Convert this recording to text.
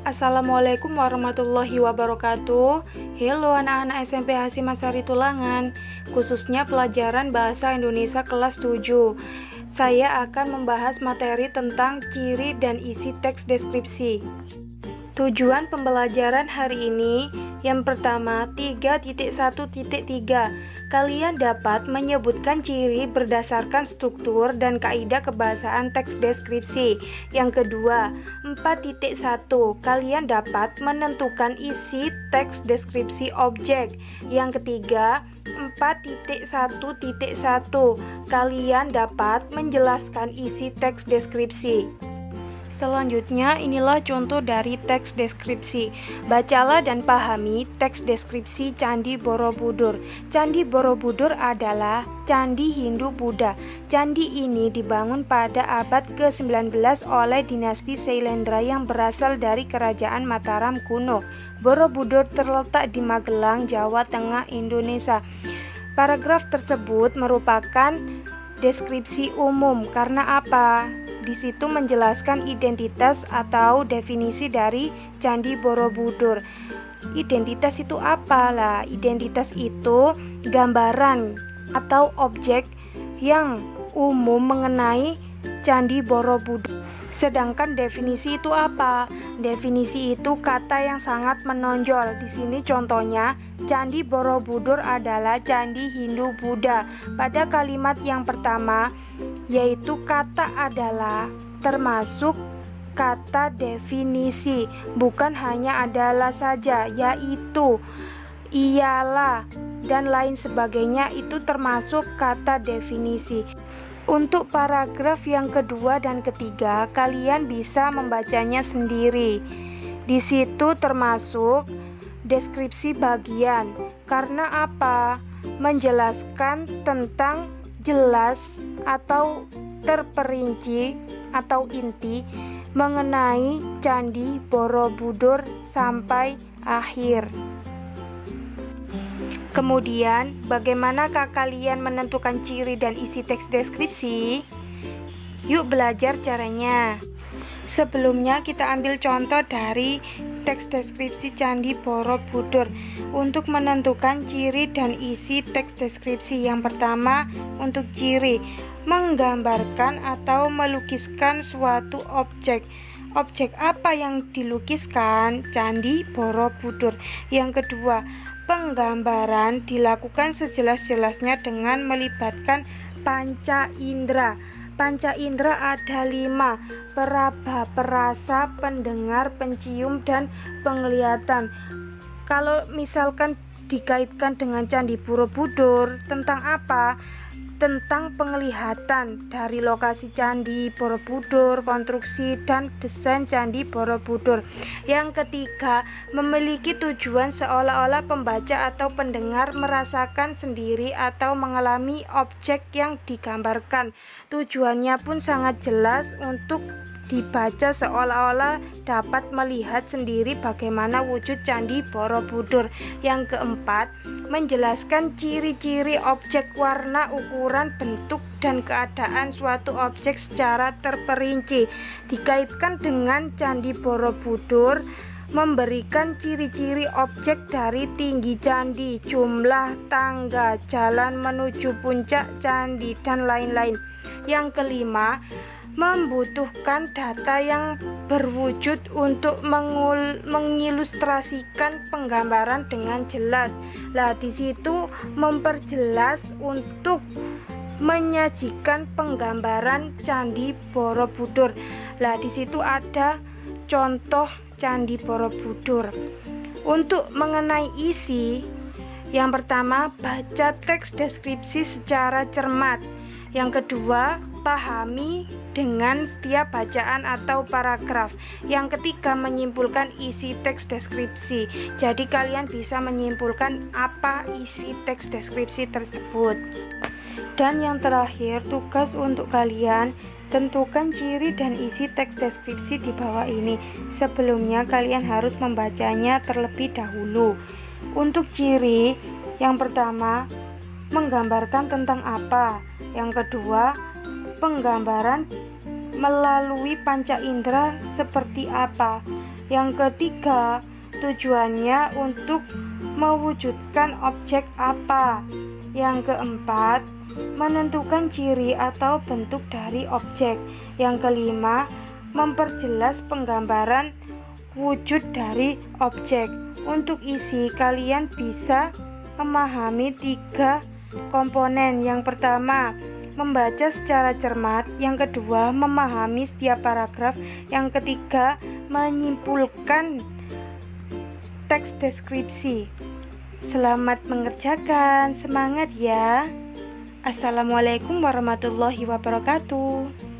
Assalamualaikum warahmatullahi wabarakatuh. Halo anak-anak SMP Hasyim Asyari Tulangan, khususnya pelajaran Bahasa Indonesia kelas 7. Saya akan membahas materi tentang ciri dan isi teks deskripsi. Tujuan pembelajaran hari ini, yang pertama 3.1.3. Kalian dapat menyebutkan ciri berdasarkan struktur dan kaidah kebahasaan teks deskripsi. Yang kedua, 4.1. Kalian dapat menentukan isi teks deskripsi objek. Yang ketiga, 4.1.1. Kalian dapat menjelaskan isi teks deskripsi. Selanjutnya, inilah contoh dari teks deskripsi. Bacalah dan pahami teks deskripsi Candi Borobudur. Candi Borobudur adalah candi Hindu-Buddha. Candi ini dibangun pada abad ke-19 oleh dinasti Sailendra yang berasal dari Kerajaan Mataram kuno. Borobudur terletak di Magelang, Jawa Tengah, Indonesia. Paragraf tersebut merupakan deskripsi umum. Karena apa? Di situ menjelaskan identitas atau definisi dari Candi Borobudur. Identitas itu apalah? Identitas itu gambaran atau objek yang umum mengenai Candi Borobudur. Sedangkan definisi itu apa? Definisi itu kata yang sangat menonjol. Di sini contohnya, Candi Borobudur adalah candi Hindu-Buddha. Pada kalimat yang pertama, yaitu kata adalah termasuk kata definisi, bukan hanya adalah saja, yaitu, ialah, dan lain sebagainya itu termasuk kata definisi. Untuk paragraf yang kedua dan ketiga, kalian bisa membacanya sendiri. Di situ termasuk deskripsi bagian. Karena apa? Menjelaskan tentang jelas atau terperinci atau inti mengenai Candi Borobudur sampai akhir. Kemudian, bagaimanakah kalian menentukan ciri dan isi teks deskripsi? Yuk belajar caranya. Sebelumnya kita ambil contoh dari teks deskripsi Candi Borobudur. Untuk menentukan ciri dan isi teks deskripsi, yang pertama untuk ciri, menggambarkan atau melukiskan suatu objek. Objek apa yang dilukiskan? Candi Borobudur. Yang kedua, penggambaran dilakukan sejelas-jelasnya dengan melibatkan panca indera. Panca indera ada 5: peraba, perasa, pendengar, pencium, dan penglihatan. Kalau misalkan dikaitkan dengan Candi Borobudur, tentang apa? Tentang penglihatan dari lokasi Candi Borobudur, konstruksi dan desain Candi Borobudur. Yang ketiga, memiliki tujuan seolah-olah pembaca atau pendengar merasakan sendiri atau mengalami objek yang digambarkan. Tujuannya pun sangat jelas untuk dibaca seolah-olah dapat melihat sendiri bagaimana wujud Candi Borobudur. Yang keempat, menjelaskan ciri-ciri objek, warna, ukuran, bentuk, dan keadaan suatu objek secara terperinci. Dikaitkan dengan Candi Borobudur, memberikan ciri-ciri objek dari tinggi candi, jumlah tangga, jalan menuju puncak candi, dan lain-lain. Yang kelima, membutuhkan data yang berwujud untuk mengilustrasikan penggambaran dengan jelas. Lah, di situ memperjelas untuk menyajikan penggambaran Candi Borobudur. Lah, di situ ada contoh Candi Borobudur. Untuk mengenai isi, yang pertama, baca teks deskripsi secara cermat. Yang kedua, pahami dengan setiap bacaan atau paragraf. Yang ketiga, menyimpulkan isi teks deskripsi. Jadi kalian bisa menyimpulkan apa isi teks deskripsi tersebut. Dan yang terakhir, tugas untuk kalian, tentukan ciri dan isi teks deskripsi di bawah ini. Sebelumnya kalian harus membacanya terlebih dahulu. Untuk ciri, yang pertama, menggambarkan tentang apa. Yang kedua, penggambaran melalui panca indera seperti apa. Yang ketiga, tujuannya untuk mewujudkan objek apa. Yang keempat, menentukan ciri atau bentuk dari objek. Yang kelima, memperjelas penggambaran wujud dari objek. Untuk isi, kalian bisa memahami 3 komponen. Yang pertama, membaca secara cermat. Yang kedua, memahami setiap paragraf. Yang ketiga, menyimpulkan teks deskripsi. Selamat mengerjakan, semangat ya. Assalamualaikum warahmatullahi wabarakatuh.